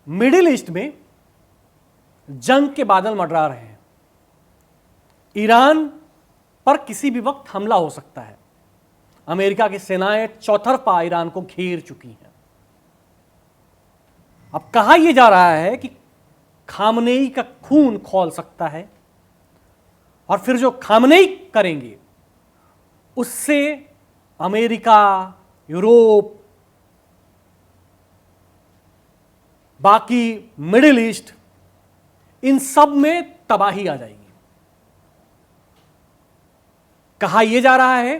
Middle east में जंग के बादल मंडरा रहे हैं। ईरान पर किसी भी वक्त हमला हो सकता है। अमेरिका की सेनाएं चौतरफा ईरान को घेर चुकी हैं। अब कहा यह जा रहा है कि खामनेई का खून खौल सकता है और फिर जो खामनेई करेंगे उससे अमेरिका, यूरोप, बाकी मिडिल ईस्ट, इन सब में तबाही आ जाएगी। कहा यह जा रहा है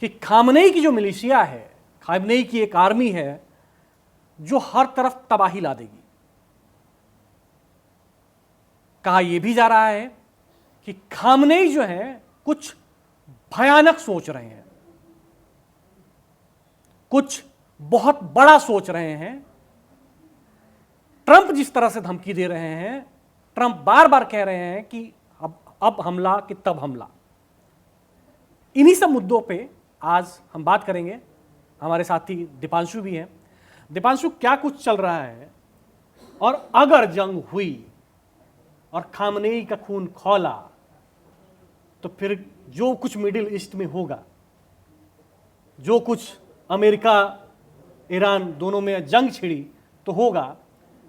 कि खामनेई की जो मिलिशिया है, खामनेई की एक आर्मी है जो हर तरफ तबाही ला देगी। कहा यह भी जा रहा है कि खामनेई जो है कुछ भयानक सोच रहे हैं, कुछ बहुत बड़ा सोच रहे हैं। ट्रंप जिस तरह से धमकी दे रहे हैं, ट्रंप बार बार कह रहे हैं कि अब हमला कि तब हमला। इन्हीं सब मुद्दों पे आज हम बात करेंगे। हमारे साथी दीपांशु भी हैं। दीपांशु, क्या कुछ चल रहा है और अगर जंग हुई और खामनेई का खून खौला तो फिर जो कुछ मिडिल ईस्ट में होगा, जो कुछ अमेरिका ईरान दोनों में जंग छिड़ी तो होगा,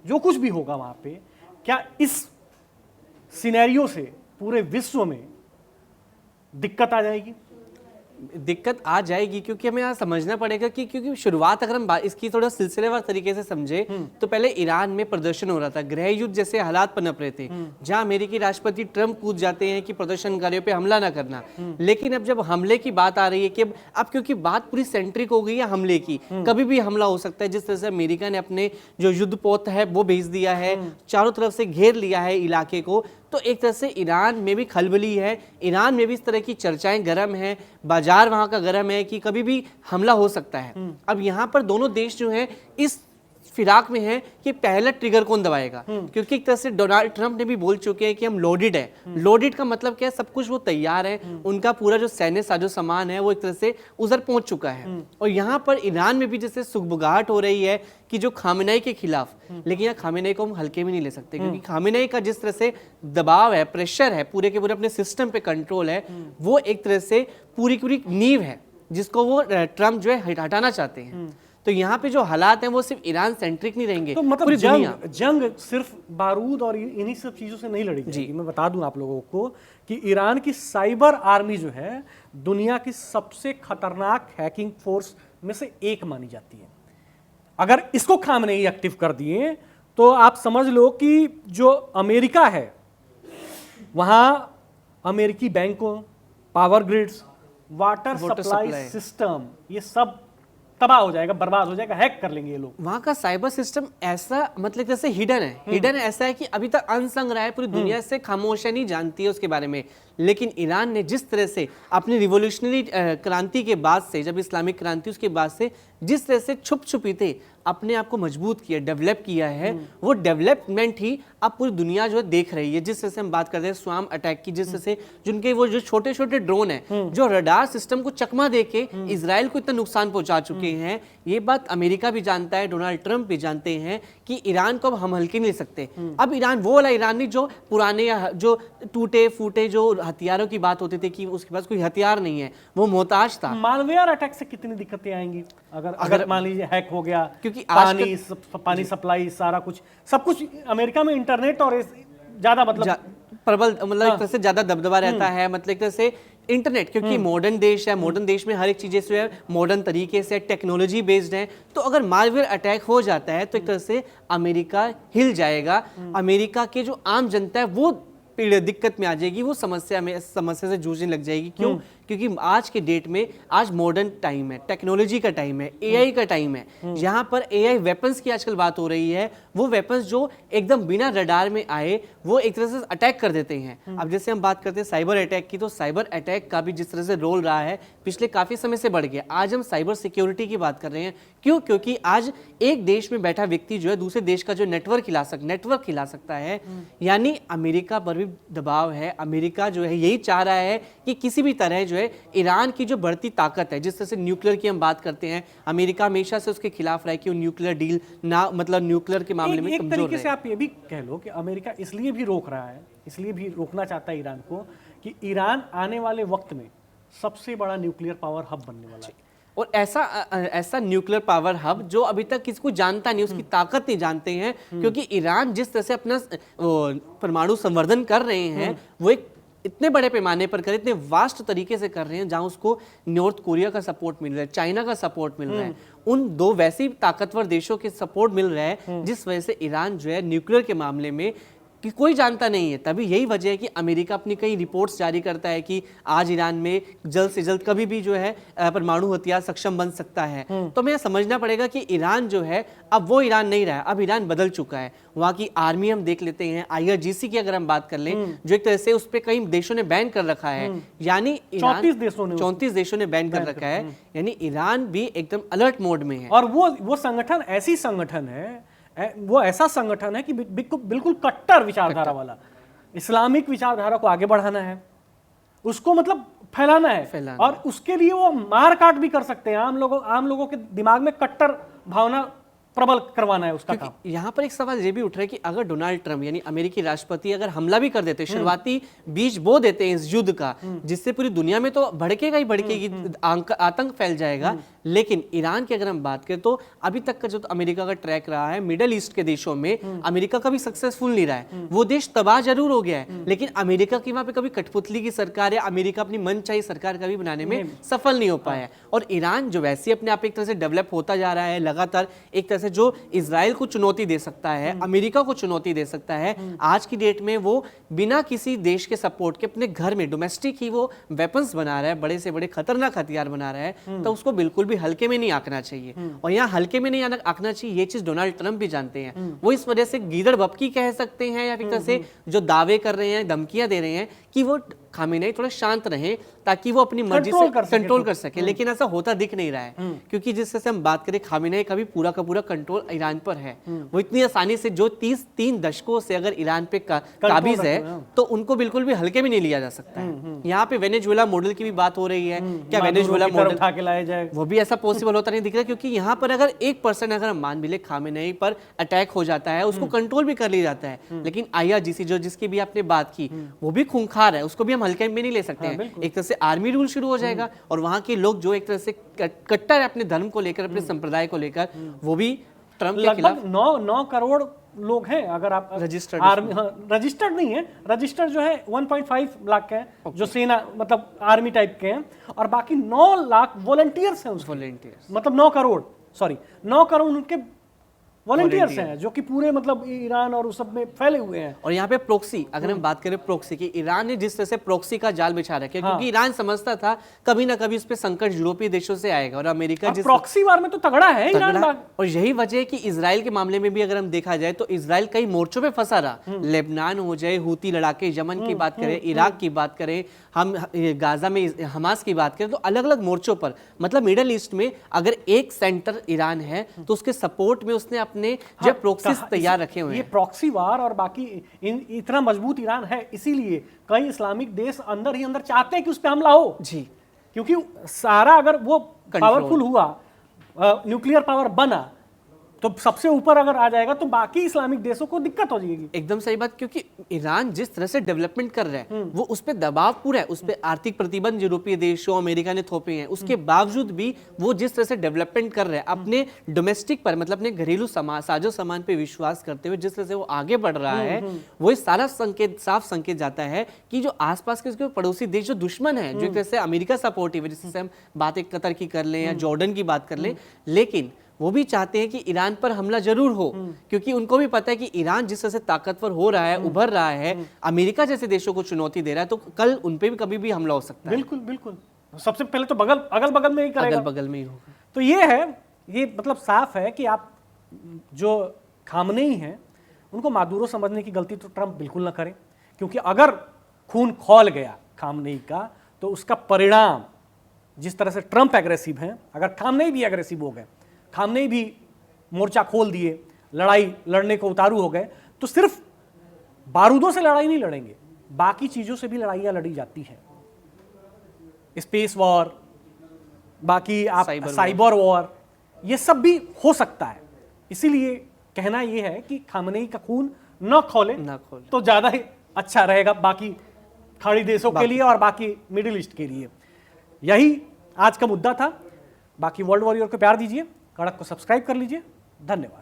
जो कुछ भी होगा वहां पे, क्या इस सिनेरियो से पूरे विश्व में दिक्कत आ जाएगी? दिक्कत आ जाएगी, क्योंकि हमें यहाँ समझना पड़ेगा कि क्योंकि शुरुआत अगर हम इसकी थोड़ा सिलसिलेवार तरीके से समझे तो पहले ईरान में प्रदर्शन हो रहा था, गृह युद्ध जैसे हालात पनप रहे थे, जहां अमेरिकी राष्ट्रपति ट्रंप कूद जाते हैं कि प्रदर्शनकारियों पे हमला ना करना। लेकिन अब जब हमले की बात आ रही है कि अब क्योंकि बात पूरी सेंट्रिक हो गई है हमले की, कभी भी हमला हो सकता है। जिस तरह से अमेरिका ने अपने जो युद्धपोत है वो भेज दिया है, चारों तरफ से घेर लिया है इलाके को, तो एक तरह से ईरान में भी खलबली है, ईरान में भी इस तरह की चर्चाएं गर्म है, बाजार वहां का गर्म है कि कभी भी हमला हो सकता है। अब यहाँ पर दोनों देश जो हैं इस फिराक में है कि पहला ट्रिगर कौन दबाएगा, क्योंकि एक तरह से डोनाल्ड ट्रंप ने भी बोल चुके हैं कि हम लोडेड है। लोडेड का मतलब क्या है? सब कुछ वो तैयार है, उनका पूरा जो सैन्य साजो सामान है वो एक तरह से उधर पहुंच चुका है। और यहाँ पर ईरान में भी जैसे सुगबुगाहट हो रही है कि जो खामेनेई के खिलाफ, लेकिन यहाँ खामेनेई को हम हल्के में नहीं ले सकते, क्योंकि खामेनेई का जिस तरह से दबाव है, प्रेशर है, पूरे के पूरे अपने सिस्टम पे कंट्रोल है, वो एक तरह से पूरी पूरी नींव है जिसको वो ट्रंप जो है हटाना चाहते हैं। तो यहाँ पे जो हालात हैं वो सिर्फ ईरान सेंट्रिक नहीं रहेंगे, तो मतलब जंग सिर्फ बारूद और इन्हीं सब चीजों से नहीं लड़ी जाएगी। मैं बता दूं आप लोगों को कि ईरान की साइबर आर्मी जो है दुनिया की सबसे खतरनाक हैकिंग फोर्स में से एक मानी जाती है। अगर इसको खामनेई एक्टिव कर दिए तो आप समझ लो कि जो अमेरिका है वहां अमेरिकी बैंकों, power grids, water supply system, ये सब तबाह हो जाएगा, बर्बाद हो जाएगा, हैक कर लेंगे ये लोग। वहां का साइबर सिस्टम ऐसा मतलब जैसे हिडन है, हिडन ऐसा है कि अभी तक अनसंग रहा है, पूरी दुनिया से खामोश नहीं जानती है उसके बारे में। लेकिन ईरान ने जिस तरह से अपनी रिवोल्यूशनरी क्रांति के बाद से, जब इस्लामिक क्रांति उसके बाद से जिस तरह से छुप छुपीते अपने आप को मजबूत किया, डेवलप किया है, वो डेवलपमेंट ही अब पूरी दुनिया जो है देख रही है। जिस तरह से हम बात करते हैं स्वाम अटैक की, जिस तरह से जिनके वो जो छोटे छोटे ड्रोन हैं जो रडार सिस्टम को चकमा देके इजराइल को इतना नुकसान पहुंचा चुके हैं, ये बात अमेरिका भी जानता है, डोनाल्ड ट्रंप भी जानते हैं कि ईरान को अब हम हल्के नहीं ले सकते। अब ईरान वो वाला ईरान नहीं जो पुराने जो टूटे फूटे जो हथियारों की बात होती थी कि उसके पास कोई हथियार नहीं है, वो मोहताज था। मालवेयर अटैक से कितनी दिक्कतें आएंगी अगर मान लीजिए हैक हो गया, क्योंकि पानी सप्लाई सारा कुछ सब कुछ अमेरिका में इंटरनेट और ज्यादा मतलब प्रबल मतलब एक तरह से ज्यादा दबदबा रहता है, मतलब एक तरह से इंटरनेट, क्योंकि मॉडर्न देश है, मॉडर्न देश में हर एक चीजें जो है मॉडर्न तरीके से टेक्नोलॉजी बेस्ड है। तो अगर मालवेयर अटैक हो जाता है तो एक तरह से अमेरिका हिल जाएगा, अमेरिका के जो आम जनता है वो दिक्कत में आ जाएगी, वो समस्या से जूझने लग जाएगी। क्यों? क्योंकि आज के डेट में आज मॉडर्न टाइम है, टेक्नोलॉजी का टाइम है, एआई का टाइम है, जहां पर एआई वेपन्स की आजकल बात हो रही है। वो वेपन्स जो एकदम बिना रडार में आए वो एक तरह से अटैक कर देते हैं। अब जैसे हम बात करते हैं साइबर अटैक की, तो साइबर अटैक का भी जिस तरह से रोल रहा है पिछले काफी समय से बढ़ गया। आज हम साइबर सिक्योरिटी की बात कर रहे हैं। क्यों? क्योंकि आज एक देश में बैठा व्यक्ति जो है दूसरे देश का जो नेटवर्क हिला सकता है, यानी अमेरिका पर भी दबाव है। अमेरिका जो है यही चाह रहा है कि किसी भी तरह जो है ईरान की जो बढ़ती ताकत है, जिस तरह से न्यूक्लियर की हम बात करते हैं, अमेरिका हमेशा से उसके खिलाफ रहा है कि वो न्यूक्लियर डील ना, मतलब न्यूक्लियर के मामले में एक कमजोर तरीके रहे। से आप ये भी कह लो कि अमेरिका इसलिए भी रोक रहा है, इसलिए भी रोकना चाहता है ईरान को कि ईरान आने वाले वक्त में सबसे बड़ा न्यूक्लियर पावर हब बनने वाला है। और ऐसा न्यूक्लियर पावर हब जो अभी तक किसी को जानता नहीं, उसकी ताकत नहीं जानते हैं, क्योंकि ईरान जिस तरह से अपना परमाणु संवर्धन कर रहे हैं वो एक इतने बड़े पैमाने पर कर, इतने वास्ट तरीके से कर रहे हैं, जहां उसको नॉर्थ कोरिया का सपोर्ट मिल रहा है, चाइना का सपोर्ट मिल रहा है, उन दो वैसे ही ताकतवर देशों के सपोर्ट मिल रहा है, जिस वजह से ईरान जो है न्यूक्लियर के मामले में कि कोई जानता नहीं है। तभी यही वजह है कि अमेरिका अपनी कई रिपोर्ट्स जारी करता है कि आज ईरान में जल्द से जल्द कभी भी जो है परमाणु हथियार सक्षम बन सकता है। तो हमें समझना पड़ेगा कि ईरान जो है अब वो ईरान नहीं रहा है, अब ईरान बदल चुका है। वहाँ की आर्मी हम देख लेते हैं, IRGC की अगर हम बात कर लें, जो एक तरह से उस पर कई देशों ने बैन कर रखा है, यानी 34 देशों ने बैन कर रखा है, यानी ईरान भी एकदम अलर्ट मोड में है। और वो संगठन ऐसी संगठन है, वो ऐसा संगठन है कि बिल्कुल कट्टर विचारधारा वाला, इस्लामिक विचारधारा को आगे बढ़ाना है, उसको मतलब फैलाना है। और उसके लिए वो मार काट भी कर सकते हैं, आम लोगों के दिमाग में कट्टर भावना प्रबल करवाना है उसका काम। यहाँ पर एक सवाल ये भी उठ रहा है कि अगर डोनाल्ड ट्रंप यानी अमेरिकी राष्ट्रपति अगर हमला भी कर देते, शुरुआती बीज बो देते हैं इस युद्ध का, जिससे पूरी दुनिया में तो भड़केगा ही भड़केगी, आतंक फैल जाएगा, लेकिन ईरान की अगर हम बात करें तो अभी तक का जो अमेरिका का ट्रैक रहा है, मिडिल ईस्ट के देशों में अमेरिका कभी सक्सेसफुल नहीं रहा है। वो देश तबाह जरूर हो गया है, लेकिन अमेरिका की वहां पे कभी कठपुतली की सरकार या अमेरिका अपनी मनचाही सरकार कभी बनाने में सफल नहीं हो पाया है। और ईरान जो वैसे ही अपने आप एक तरह से डेवलप होता जा रहा है लगातार, एक तरह से जो इजराइल को चुनौती दे सकता है, अमेरिका को चुनौती दे सकता है, आज की डेट में वो बिना किसी देश के सपोर्ट के अपने घर में डोमेस्टिक ही वो वेपन्स बना रहा है, बड़े से बड़े खतरनाक हथियार बना रहा है, तो उसको बिल्कुल भी हल्के में नहीं आंकना चाहिए। और यहाँ हल्के में नहीं आंकना चाहिए, ये चीज डोनाल्ड ट्रंप भी जानते हैं। वो इस वजह से गीदड़ बपकी कह सकते हैं, या फिर तरह से जो दावे कर रहे हैं, धमकियां दे रहे हैं कि वो खामेनेई थोड़ा शांत रहे ताकि वो अपनी मर्जी से कंट्रोल कर सके, लेकिन ऐसा होता दिख नहीं रहा है, क्योंकि जिस तरह से हम बात करें, खामेनेई का भी पूरा का पूरा कंट्रोल ईरान पर है। वो इतनी आसानी से जो 3 दशकों से अगर ईरान पे काबिज है, तो उनको बिल्कुल भी हल्के में नहीं लिया जा सकता है। यहाँ पे वेनेजुएला मॉडल की भी बात हो रही है, क्या वेनेजुएला मॉडल उठा के लाया जाए, वो भी ऐसा पॉसिबल होता नहीं दिख रहा, क्योंकि यहाँ पर अगर 1% अगर हम मान भी ले खामेनेई पर अटैक हो जाता है, उसको कंट्रोल भी कर लिया जाता है, लेकिन IRGC जो जिसकी भी आपने बात की, वो भी खूंखार है, उसको भी हम हल्के में नहीं ले सकते हैं। एक तरह से आर्मी रूल शुरू हो जाएगा, और वहां के लोग जो एक तरह से कट्टर है अपने धर्म को लेकर, अपने संप्रदाय को लेकर, वो भी ट्रंप के खिलाफ 9 करोड़ लोग हैं। अगर आप रजिस्टर्ड आर्मी, रजिस्टर्ड नहीं है, रजिस्टर्ड जो है 1.5 लाख के हैं, जो सेना मतलब आर्मी टाइप के हैं, और बाकी 9 लाख वॉलंटियर्स हैं, मतलब 9 करोड़ उनके वॉलंटियर्स हैं, जो कि पूरे मतलब ईरान और उस सब में फैले हुए हैं। और यहाँ पे प्रोक्सी, अगर हम बात करें प्रोक्सी की, ईरान ने जिस तरह से प्रोक्सी का जाल बिछा रखा है, क्योंकि ईरान समझता था कभी ना कभी उस पर संकट यूरोपीय देशों से आएगा, और अमेरिका जिस प्रॉक्सी वार में तो तगड़ा है ईरान। और यही वजह है कि इजराइल के मामले में भी अगर हम देखा जाए तो इजराइल कई मोर्चों पे फंसा रहा, लेबनान हो जाए, हूती लड़ाके, यमन की बात करें, इराक की बात करें, हम गाजा में हमास की बात करें, तो अलग अलग मोर्चों पर, मतलब मिडिल ईस्ट में अगर एक सेंटर ईरान है तो उसके सपोर्ट में उसने अपने जो प्रॉक्सीज तैयार रखे हुए हैं। ये प्रॉक्सी वार और बाकी इतना मजबूत ईरान है, इसीलिए कई इस्लामिक देश अंदर ही अंदर चाहते हैं कि उस पर हमला हो जी, क्योंकि सारा अगर वो पावरफुल हुआ, न्यूक्लियर पावर बना, तो सबसे ऊपर अगर आ जाएगा तो बाकी इस्लामिक देशों को दिक्कत हो जाएगी। एकदम सही बात, क्योंकि ईरान जिस तरह से डेवलपमेंट कर रहा है, वो उस पर दबाव पूरा है, उस पर आर्थिक प्रतिबंध यूरोपीय देशों, अमेरिका ने थोपे हैं, उसके बावजूद भी वो जिस तरह से डेवलपमेंट कर रहा है, अपने डोमेस्टिक पर, मतलब अपने घरेलू साजो सामान पे विश्वास करते हुए जिस तरह से वो आगे बढ़ रहा है, वो सारा संकेत, साफ संकेत जाता है कि जो आसपास के उसके पड़ोसी देश जो दुश्मन है, जो एक तरह से अमेरिका सपोर्टिव है, जिससे हम बातें कतर की कर लें या जॉर्डन की बात कर लें, लेकिन वो भी चाहते हैं कि ईरान पर हमला जरूर हो, क्योंकि उनको भी पता है कि ईरान जिस तरह से ताकतवर हो रहा है, उभर रहा है, अमेरिका जैसे देशों को चुनौती दे रहा है, तो कल उन पे भी कभी भी हमला हो सकता है। बिल्कुल बिल्कुल, सबसे पहले तो अगल बगल में ही करेगा, अगल बगल में ही होगा। तो ये है, ये मतलब साफ है कि आप जो खामनेई हैं उनको मादुरो समझने की गलती तो ट्रंप बिल्कुल ना करें, क्योंकि अगर खून खौल गया खामनेई का, तो उसका परिणाम, जिस तरह से ट्रंप एग्रेसिव हैं, अगर खामनेई भी एग्रेसिव हो गए, खामनेई भी मोर्चा खोल दिए, लड़ाई लड़ने को उतारू हो गए, तो सिर्फ बारूदों से लड़ाई नहीं लड़ेंगे, बाकी चीजों से भी लड़ाइयां लड़ी जाती हैं। स्पेस वॉर, बाकी आप साइबर साइबर वॉर, ये सब भी हो सकता है। इसीलिए कहना ये है कि खामनेई का खून न खोले तो ज्यादा ही अच्छा रहेगा बाकी खाड़ी देशों के लिए और बाकी मिडिल ईस्ट के लिए। यही आज का मुद्दा था। बाकी वर्ल्ड वॉरियर को प्यार दीजिए, कड़क को सब्सक्राइब कर लीजिए। धन्यवाद।